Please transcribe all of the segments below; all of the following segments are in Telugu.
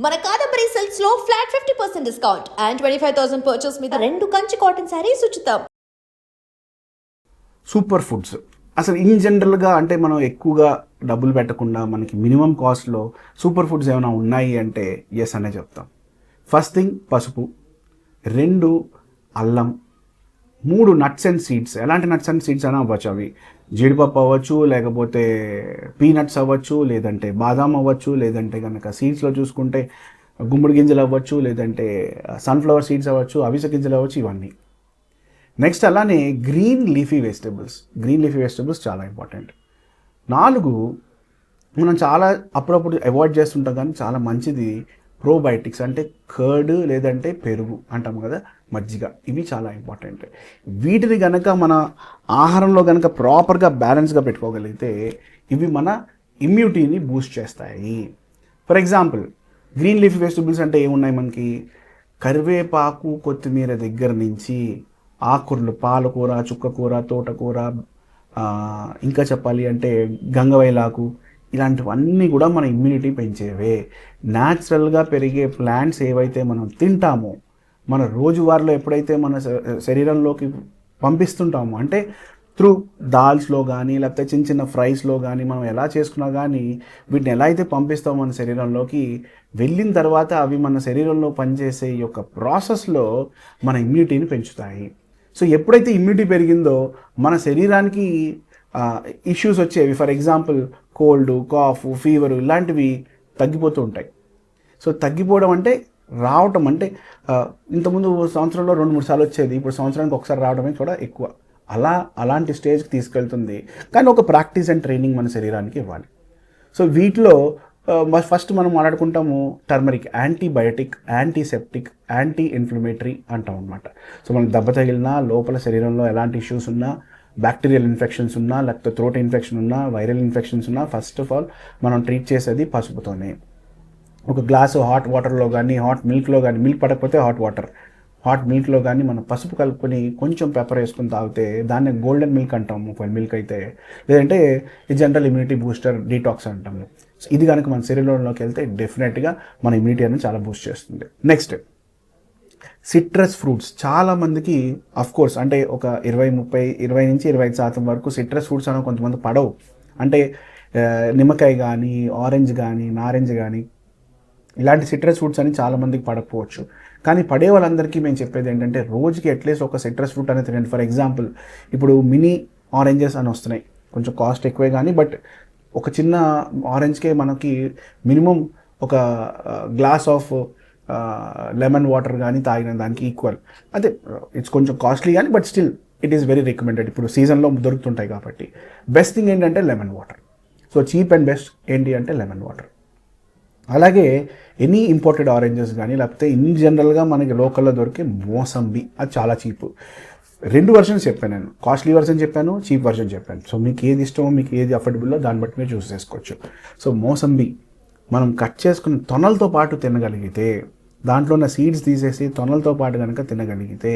మన కాదంబరి సిల్క్స్ లో ఫ్లాట్ 50% డిస్కౌంట్ అండ్ 25,000 పర్చేస్ మీద 2 కంచి కాటన్ సారీస్ ఉచితం. సూపర్ ఫుడ్స్ అసలు ఇన్ జనరల్గా అంటే మనం ఎక్కువగా డబ్బులు పెట్టకుండా మనకి మినిమం కాస్ట్లో సూపర్ ఫుడ్స్ ఏమైనా ఉన్నాయి అంటే ఎస్ అనే చెప్తాం. ఫస్ట్ థింగ్ పసుపు, 2 అల్లం, 3 నట్స్ అండ్ సీడ్స్. ఎలాంటి నట్స్ అండ్ సీడ్స్ అయినా అవ్వచ్చు. అవి జీడిపప్పు అవ్వచ్చు, లేకపోతే పీనట్స్ అవ్వచ్చు, లేదంటే బాదాం అవ్వచ్చు, లేదంటే కనుక సీడ్స్లో చూసుకుంటే గుమ్మడి గింజలు అవ్వచ్చు, లేదంటే సన్ఫ్లవర్ సీడ్స్ అవ్వచ్చు, అవిసె గింజలు అవ్వచ్చు, ఇవన్నీ. నెక్స్ట్ అలానే గ్రీన్ లీఫీ వెజిటబుల్స్ చాలా ఇంపార్టెంట్. 4 మనం చాలా అప్పుడప్పుడు అవాయిడ్ చేస్తుంటాం కానీ చాలా మంచిది ప్రోబయోటిక్స్, అంటే కర్డ్ లేదంటే పెరుగు అంటాం కదా, మజ్జిగ. ఇవి చాలా ఇంపార్టెంట్. వీటిని కనుక మన ఆహారంలో కనుక ప్రాపర్గా బ్యాలెన్స్గా పెట్టుకోగలిగితే ఇవి మన ఇమ్యూనిటీని బూస్ట్ చేస్తాయి. For example green leafy vegetables అంటే ఏమున్నాయి మనకి? కరివేపాకు, కొత్తిమీర దగ్గర నుంచి ఆకుకూరలు, పాలకూర, చుక్కకూర, తోటకూర, ఇంకా చెప్పాలి అంటే గంగవైలాకు, ఇలాంటివన్నీ కూడా మన ఇమ్యూనిటీ పెంచేవే. న్యాచురల్గా పెరిగే ప్లాంట్స్ ఏవైతే మనం తింటామో, మన రోజువారీలో ఎప్పుడైతే మన శరీరంలోకి పంపిస్తుంటామో, అంటే త్రూ దాల్స్లో కానీ లేకపోతే చిన్న చిన్న ఫ్రైస్లో కానీ మనం ఎలా చేసుకున్నా కానీ వీటిని ఎలా అయితే పంపిస్తామో మన శరీరంలోకి, వెళ్ళిన తర్వాత అవి మన శరీరంలో పనిచేసే ఈ యొక్క ప్రాసెస్లో మన ఇమ్యూనిటీని పెంచుతాయి. సో ఎప్పుడైతే ఇమ్యూనిటీ పెరిగిందో మన శరీరానికి ఇష్యూస్ వచ్చేవి, for example cold, cough, fever ఇలాంటివి తగ్గిపోతూ ఉంటాయి. సో తగ్గిపోవడం అంటే రావటం అంటే ఇంతకుముందు సంవత్సరంలో 2-3 సార్లు వచ్చేది, ఇప్పుడు సంవత్సరానికి ఒకసారి రావడమే కూడా ఎక్కువ. అలాంటి స్టేజ్కి తీసుకెళ్తుంది. కానీ ఒక ప్రాక్టీస్ అండ్ ట్రైనింగ్ మన శరీరానికి ఇవ్వాలి. సో వీటిలో ఫస్ట్ మనం మాట్లాడుకుంటాము turmeric, antibiotic, antiseptic, anti inflammatory అంటాం అనమాట. సో మనకు దెబ్బ తగిలినా, లోపల శరీరంలో ఎలాంటి ఇష్యూస్ ఉన్నా, బ్యాక్టీరియల్ ఇన్ఫెక్షన్స్ ఉన్నా, లేకపోతే థ్రోట్ ఇన్ఫెక్షన్ ఉన్నా, వైరల్ ఇన్ఫెక్షన్స్ ఉన్నా, ఫస్ట్ ఆఫ్ ఆల్ మనం ట్రీట్ చేసేది పసుపుతోనే. ఒక గ్లాసు హాట్ వాటర్లో కానీ, హాట్ మిల్క్లో కానీ, మిల్క్ పడకపోతే హాట్ మిల్క్లో కానీ మనం పసుపు కలుపుకొని కొంచెం పెప్పర్ వేసుకొని తాగితే దాన్ని గోల్డెన్ మిల్క్ అంటాము ఒకవేళ మిల్క్ అయితే, లేదంటే ఈ జనరల్ ఇమ్యూనిటీ బూస్టర్, డీటాక్స్ అంటాము. ఇది కనుక మన శరీరంలోకి వెళ్తే డెఫినెట్గా మన ఇమ్యూనిటీ అనేది చాలా బూస్ట్ చేస్తుంది. Next citrus fruits. చాలామందికి కోర్స్ అంటే ఒక 20 నుంచి 25% వరకు సిట్రస్ ఫ్రూట్స్ అనేవి కొంతమంది పడవు. అంటే నిమ్మకాయ కానీ, ఆరెంజ్ కానీ, నారెంజ్ కానీ, ఇలాంటి సిట్రస్ ఫ్రూట్స్ అని చాలామందికి పడకపోవచ్చు. కానీ పడే వాళ్ళందరికీ మేము చెప్పేది ఏంటంటే రోజుకి అట్లీస్ట్ ఒక సిట్రస్ ఫ్రూట్ అనేది తినండి. ఫర్ ఎగ్జాంపుల్ ఇప్పుడు మినీ ఆరెంజెస్ అని వస్తున్నాయి, కొంచెం కాస్ట్ ఎక్కువే కానీ, బట్ ఒక చిన్న ఆరెంజ్కే మనకి మినిమం ఒక గ్లాస్ ఆఫ్ లెమన్ వాటర్ కానీ తాగిన దానికి ఈక్వల్. అదే ఇట్స్ కొంచెం కాస్ట్లీ కానీ, but still it is very recommended. ఇప్పుడు సీజన్లో దొరుకుతుంటాయి కాబట్టి బెస్ట్ థింగ్ ఏంటంటే lemon water. So cheap and best ఏంటి అంటే లెమన్ వాటర్. అలాగే ఎనీ ఇంపోర్టెడ్ ఆరెంజెస్ కానీ, లేకపోతే ఇన్ జనరల్గా మనకి లోకల్లో దొరికే మోసంబి, అది చాలా చీప్. 2 వర్షన్స్ చెప్పాను నేను, కాస్ట్లీ వర్షన్ చెప్పాను, చీప్ వర్షన్ చెప్పాను. సో మీకు ఏది ఇష్టమో, మీకు ఏది అఫోర్డబుల్లో దాన్ని బట్టి మీరు చూస్ చేసుకోవచ్చు. సో మోసంబి మనం కట్ చేసుకుని తొనలతో పాటు తినగలిగితే, దాంట్లో ఉన్న సీడ్స్ తీసేసి తొనలతో పాటు కనుక తినగలిగితే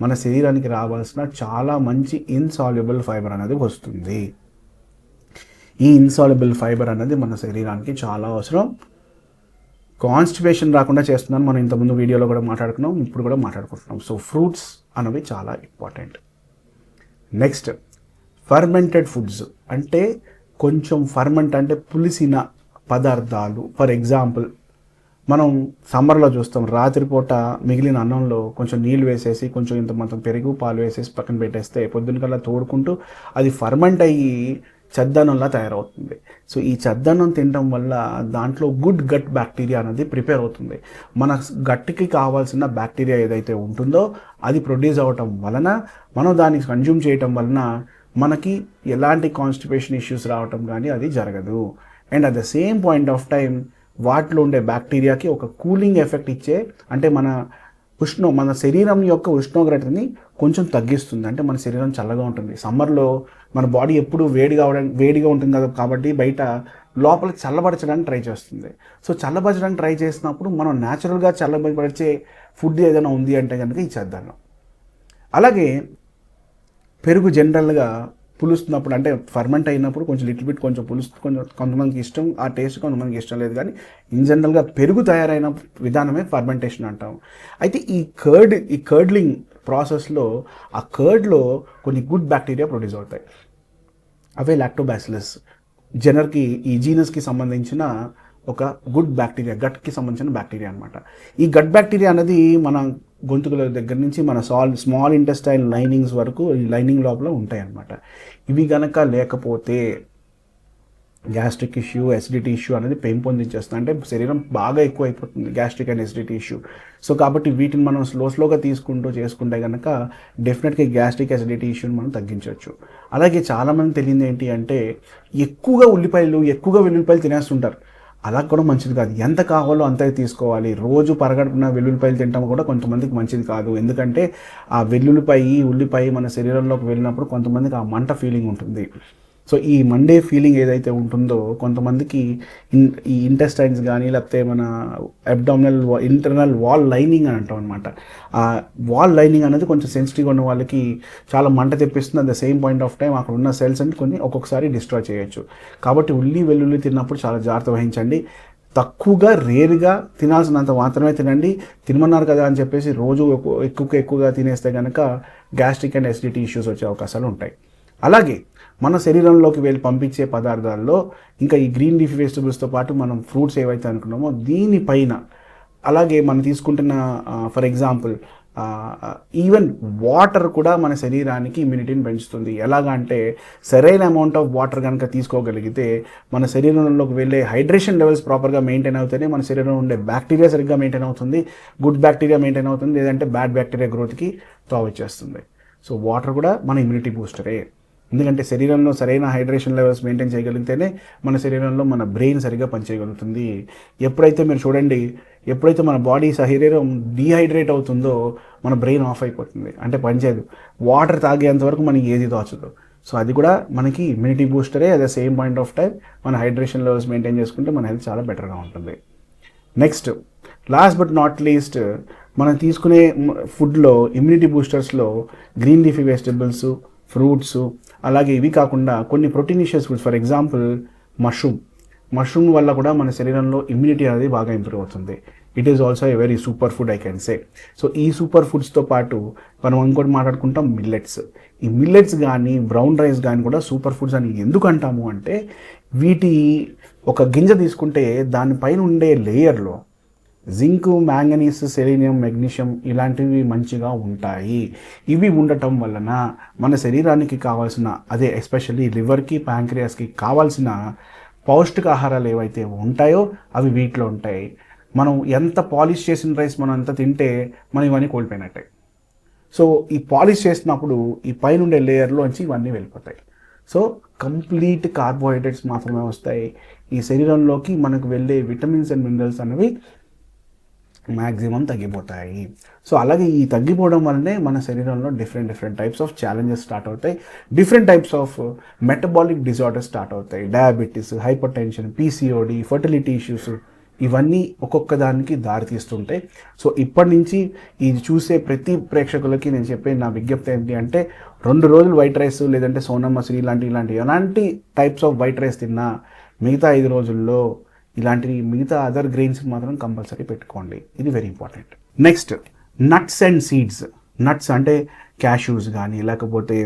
మన శరీరానికి రావాల్సిన చాలా మంచి ఇన్సాల్యుబుల్ ఫైబర్ అనేది వస్తుంది. ఈ ఇన్సాల్యుబుల్ ఫైబర్ అనేది మన శరీరానికి చాలా అవసరం. కాన్స్టిపేషన్ రాకుండా చేస్తున్నాను, మనం ఇంతకుముందు వీడియోలో కూడా మాట్లాడుకున్నాం, ఇప్పుడు కూడా మాట్లాడుకుంటున్నాం. సో ఫ్రూట్స్ అనేవి చాలా ఇంపార్టెంట్. నెక్స్ట్ ఫర్మెంటెడ్ ఫుడ్స్, అంటే కొంచెం ఫర్మెంట్ అంటే పులిసిన పదార్థాలు. ఫర్ ఎగ్జాంపుల్ మనం సమ్మర్లో చూస్తాం, రాత్రిపూట మిగిలిన అన్నంలో కొంచెం నీళ్ళు వేసేసి కొంచెం ఇంత మొత్తం పెరుగు, పాలు వేసేసి పక్కన పెట్టేస్తే పొద్దున్న కల్లా తోడుకుంటూ అది ఫర్మెంట్ అయ్యి చద్దన్నంలా తయారవుతుంది. సో ఈ చద్దన్నం తినడం వల్ల దాంట్లో గుడ్ గట్ బ్యాక్టీరియా అనేది ప్రిపేర్ అవుతుంది. మన గట్కి కావాల్సిన బ్యాక్టీరియా ఏదైతే ఉంటుందో అది ప్రొడ్యూస్ అవ్వటం వలన, మనం దాన్ని కన్జ్యూమ్ చేయటం వలన మనకి ఎలాంటి కాన్స్టిపేషన్ ఇష్యూస్ రావటం కానీ అది జరగదు. And at the same point of time వాటిలో ఉండే బ్యాక్టీరియాకి ఒక కూలింగ్ ఎఫెక్ట్ ఇచ్చే, అంటే మన శరీరం యొక్క ఉష్ణోగ్రతని కొంచెం తగ్గిస్తుంది. అంటే మన శరీరం చల్లగా ఉంటుంది. సమ్మర్లో మన బాడీ ఎప్పుడు వేడిగా ఉంటుంది కదా, కాబట్టి బయట లోపల చల్లబరచడానికి ట్రై చేస్తుంది. సో చల్లబరచడానికి ట్రై చేసినప్పుడు మనం న్యాచురల్గా చల్లబరిచే ఫుడ్ ఏదైనా ఉంది అంటే కనుక ఈ చద్దన్నం. అలాగే పెరుగు జనరల్గా పులుస్తున్నప్పుడు అంటే ఫర్మెంట్ అయినప్పుడు కొంచెం లిటిల్ బిట్ కొంచెం కొంచెం కొంతమందికి ఇష్టం ఆ టేస్ట్, కొంతమందికి ఇష్టం లేదు. కానీ ఇన్ జనరల్గా పెరుగు తయారైన విధానమే ఫర్మెంటేషన్ అంటాం. అయితే ఈ కర్డ్లింగ్ ప్రాసెస్లో ఆ కర్డ్లో కొన్ని గుడ్ బ్యాక్టీరియా ప్రొడ్యూస్ అవుతాయి. అవే లాక్టోబాసిలస్ జెనర్కి, ఈ జీనస్కి సంబంధించిన ఒక గుడ్ బ్యాక్టీరియా, గట్కి సంబంధించిన బ్యాక్టీరియా అనమాట. ఈ గట్ బ్యాక్టీరియా అనేది మన గొంతుకుల దగ్గర నుంచి మన స్మాల్ ఇంటెస్టైన్ లైనింగ్స్ వరకు ఈ లైనింగ్ లోపల ఉంటాయి అన్నమాట. ఇవి గనక లేకపోతే గ్యాస్ట్రిక్ ఇష్యూ, ఎసిడిటీ ఇష్యూ అనేది పెంపొందించేస్తుంది. అంటే శరీరం బాగా ఎక్కువ అయిపోతుంది gastric and acidity issue. So కాబట్టి వీటిని మనం స్లోగా తీసుకుంటూ చేసుకుంటే కనుక డెఫినెట్గా గ్యాస్ట్రిక్ ఎసిడిటీ ఇష్యూని మనం తగ్గించవచ్చు. అలాగే చాలామంది తెలియదు ఏంటి అంటే ఎక్కువగా వెల్లుల్లిపాయలు తినేస్తుంటారు. అలా కూడా మంచిది కాదు. ఎంత కావాలో అంతే తీసుకోవాలి. రోజు పరగడుపున వెల్లుల్లిపాయలు తినడం కూడా కొంతమందికి మంచిది కాదు. ఎందుకంటే ఆ ఉల్లిపాయ మన శరీరంలోకి వెళ్ళినప్పుడు కొంతమందికి ఆ మంట ఫీలింగ్ ఉంటుంది. సో ఈ మండే ఫీలింగ్ ఏదైతే ఉంటుందో కొంతమందికి ఈ ఇంటెస్టైన్స్ కానీ లేకపోతే మన అబ్డామినల్ ఇంటర్నల్ వాల్ లైనింగ్ అని అంటాం అనమాట. ఆ వాల్ లైనింగ్ అనేది కొంచెం సెన్సిటివ్గా ఉన్న వాళ్ళకి చాలా మంట తెప్పిస్తుంది. At the same point of time అక్కడ ఉన్న సెల్స్ అని కొన్ని ఒక్కొక్కసారి డిస్ట్రాయ్ చేయొచ్చు. కాబట్టి వెల్లుల్లి తిన్నప్పుడు చాలా జాగ్రత్త వహించండి. తక్కువగా రేరుగా తినాల్సినంత మాత్రమే తినండి. తినమన్నారు కదా అని చెప్పేసి రోజు ఎక్కువగా తినేస్తే కనుక గ్యాస్ట్రిక్ అండ్ ఎసిడిటీ ఇష్యూస్ వచ్చే అవకాశాలు ఉంటాయి. అలాగే మన శరీరంలోకి వెళ్ళి పంపించే పదార్థాల్లో ఇంకా ఈ గ్రీన్ లీఫీ వెజిటబుల్స్తో పాటు మనం ఫ్రూట్స్ ఏవైతే అనుకున్నామో దీనిపైన అలాగే మనం తీసుకుంటున్న ఫర్ ఎగ్జాంపుల్ ఈవెన్ వాటర్ కూడా మన శరీరానికి ఇమ్యూనిటీని పెంచుతుంది. ఎలాగా అంటే సరైన అమౌంట్ ఆఫ్ వాటర్ కనుక తీసుకోగలిగితే మన శరీరంలోకి వెళ్ళే హైడ్రేషన్ లెవెల్స్ ప్రాపర్గా మెయింటైన్ అవుతాయి. మన శరీరంలో ఉండే బ్యాక్టీరియా సరిగ్గా మెయింటైన్ అవుతుంది, గుడ్ బ్యాక్టీరియా మెయింటైన్ అవుతుంది, లేదంటే బ్యాడ్ బ్యాక్టీరియా గ్రోత్కి తావిచ్చేస్తుంది. సో వాటర్ కూడా మన ఇమ్యూనిటీ బూస్టరే. ఎందుకంటే శరీరంలో సరైన హైడ్రేషన్ లెవెల్స్ మెయింటైన్ చేయగలిగితేనే మన శరీరంలో మన బ్రెయిన్ సరిగ్గా పనిచేయగలుగుతుంది. ఎప్పుడైతే మీరు చూడండి, ఎప్పుడైతే మన బాడీ శరీరం డీహైడ్రేట్ అవుతుందో మన బ్రెయిన్ ఆఫ్ అయిపోతుంది, అంటే పనిచేయదు. వాటర్ తాగేంత వరకు మనకి ఏది తోచదు. సో అది కూడా మనకి ఇమ్యూనిటీ బూస్టరే. At the same point of time మన హైడ్రేషన్ లెవెల్స్ మెయింటైన్ చేసుకుంటే మన హెల్త్ చాలా బెటర్గా ఉంటుంది. Next last but not least, మనం తీసుకునే ఫుడ్లో ఇమ్యూనిటీ బూస్టర్స్లో గ్రీన్ లీఫీ వెజిటబుల్స్, ఫ్రూట్స్, అలాగే ఇవి కాకుండా కొన్ని proteinaceous foods, for example mushroom వల్ల కూడా మన శరీరంలో ఇమ్యూనిటీ అనేది బాగా ఇంప్రూవ్ అవుతుంది. It is also a very super food I can say. So ఈ సూపర్ ఫుడ్స్తో పాటు మనం ఇంకోటి మాట్లాడుకుంటాం మిల్లెట్స్. ఈ మిల్లెట్స్ కానీ బ్రౌన్ రైస్ కానీ కూడా సూపర్ ఫుడ్స్ అని ఎందుకు అంటాము అంటే వీటి ఒక గింజ తీసుకుంటే దానిపైన ఉండే లేయర్లో జింక్, మ్యాంగనీస్, సెలీనియం, మెగ్నీషియం ఇలాంటివి మంచిగా ఉంటాయి. ఇవి ఉండటం వలన మన శరీరానికి కావాల్సిన అదే ఎస్పెషల్లీ లివర్కి, ప్యాంక్రియాస్కి కావాల్సిన పౌష్టికాహారాలు ఏవైతే ఉంటాయో అవి వీటిలో ఉంటాయి. మనం ఎంత పాలిష్ చేసిన రైస్ మనం ఎంత తింటే మనం ఇవన్నీ కోల్పోయినట్టే. సో ఈ పాలిష్ చేసినప్పుడు ఈ పైన ఉండే లేయర్లోంచి ఇవన్నీ వెళ్ళిపోతాయి. సో కంప్లీట్ కార్బోహైడ్రేట్స్ మాత్రమే వస్తాయి. ఈ శరీరంలోకి మనకు వెళ్ళే విటమిన్స్ అండ్ మినరల్స్ అనేవి మ్యాక్సిమం తగ్గిపోతాయి. సో అలాగే ఈ తగ్గిపోవడం వల్లనే మన శరీరంలో different types of challenges start అవుతాయి. Different types of metabolic disorders start అవుతాయి. Diabetes, hypertension, PCOD, fertility issues ఇవన్నీ ఒక్కొక్క దానికి దారితీస్తుంటాయి. సో ఇప్పటి నుంచి ఇది చూసే ప్రతి ప్రేక్షకులకి నేను చెప్పే నా విజ్ఞప్తి ఏంటి అంటే 2 రోజులు వైట్ రైస్ లేదంటే సోనా మసూరి ఇలాంటి టైప్స్ ఆఫ్ వైట్ రైస్ తిన్నా మిగతా 5 రోజుల్లో ఇలాంటి మిగతా అదర్ గ్రెయిన్స్ మాత్రం కంపల్సరీ పెట్టుకోండి. ఇది very important. Next nuts and seeds. Nuts అంటే క్యాష్యూస్ కానీ లేకపోతే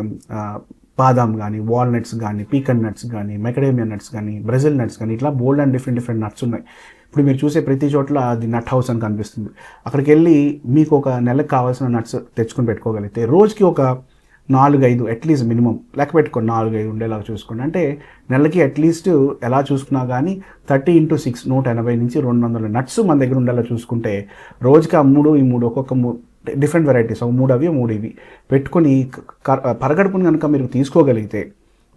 బాదాం కానీ, వాల్నట్స్ కానీ, పీకన్ నట్స్ కానీ, మెకడేమియా నట్స్ కానీ, బ్రెజిల్ నట్స్ కానీ ఇట్లా బోల్డ్ అండ్ డిఫరెంట్ నట్స్ ఉన్నాయి. ఇప్పుడు మీరు చూసే ప్రతి చోట్ల అది నట్ హౌస్ అని కనిపిస్తుంది. అక్కడికి వెళ్ళి మీకు ఒక నెలకు కావాల్సిన నట్స్ తెచ్చుకొని పెట్టుకోగలిగితే రోజుకి ఒక 4-5 అట్లీస్ట్ మినిమం లెక్క పెట్టుకోండి, 4-5 ఉండేలాగా చూసుకోండి. అంటే నెలకి అట్లీస్ట్ ఎలా చూసుకున్నా కానీ 30 × 6 180 నుంచి 200 నట్స్ మన దగ్గర ఉండేలా చూసుకుంటే రోజుకి ఆ 3 ఒక్కొక్క డిఫరెంట్ వెరైటీస్, 3 అవి 3 ఇవి పెట్టుకొని పరగడుపుని కనుక మీరు తీసుకోగలిగితే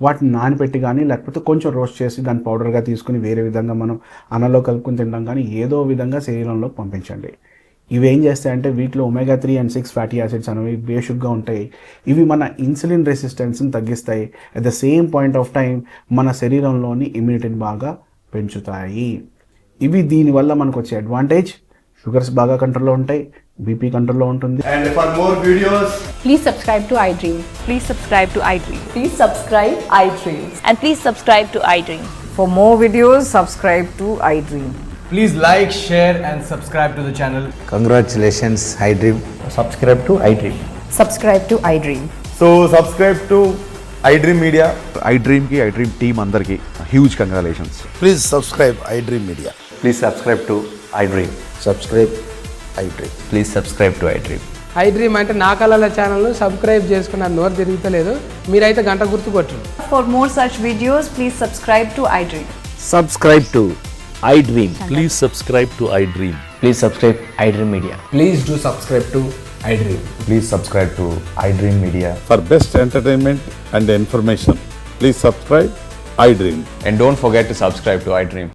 వాటిని నానబెట్టి కానీ లేకపోతే కొంచెం రోస్ట్ చేసి దాన్ని పౌడర్గా తీసుకుని వేరే విధంగా మనం అన్నంలో కలుపుకొని తినడం కానీ ఏదో విధంగా శరీరంలోకి పంపించండి. ఇవి ఏం చేస్తాయంటే వీటిలో omega-3 and 6 ఫ్యాటీ యాసిడ్స్ అనేవి బేసిక్గా ఉంటాయి. ఇవి మన ఇన్సులిన్ రెసిస్టెన్స్ని తగ్గిస్తాయి. At the same point of time మన శరీరంలోని ఇమ్యూనిటీని బాగా పెంచుతాయి. ఇవి దీనివల్ల మనకు వచ్చే అడ్వాంటేజ్ షుగర్స్ బాగా కంట్రోల్లో ఉంటాయి, బీపీ కంట్రోల్లో ఉంటుంది. And for more videos, Please subscribe to iDream. Please subscribe to iDream. Please subscribe iDream. And please subscribe to iDream. For more videos, subscribe to iDream. please like, share, and subscribe to the channel. Congratulations, iDream. Subscribe to iDream. Subscribe to iDream. So subscribe to iDream Media. iDream की iDream team अंदर की huge congratulations. Please subscribe iDream Media. Please subscribe to iDream. Subscribe iDream. Please subscribe to iDream. iDream అంటే నా కళల ఛానల్ను సబ్స్క్రైబ్ చేసుకున్న నోరు తిరుగుతలేదు, మీరైతే గంట గుర్తు కొట్టండి. For more such videos, please subscribe to iDream. Subscribe to iDream. Please subscribe to iDream. Please subscribe iDream Media. Please do subscribe to iDream. Please subscribe to iDream Media. For best entertainment and information, please subscribe iDream. And don't forget to subscribe to iDream.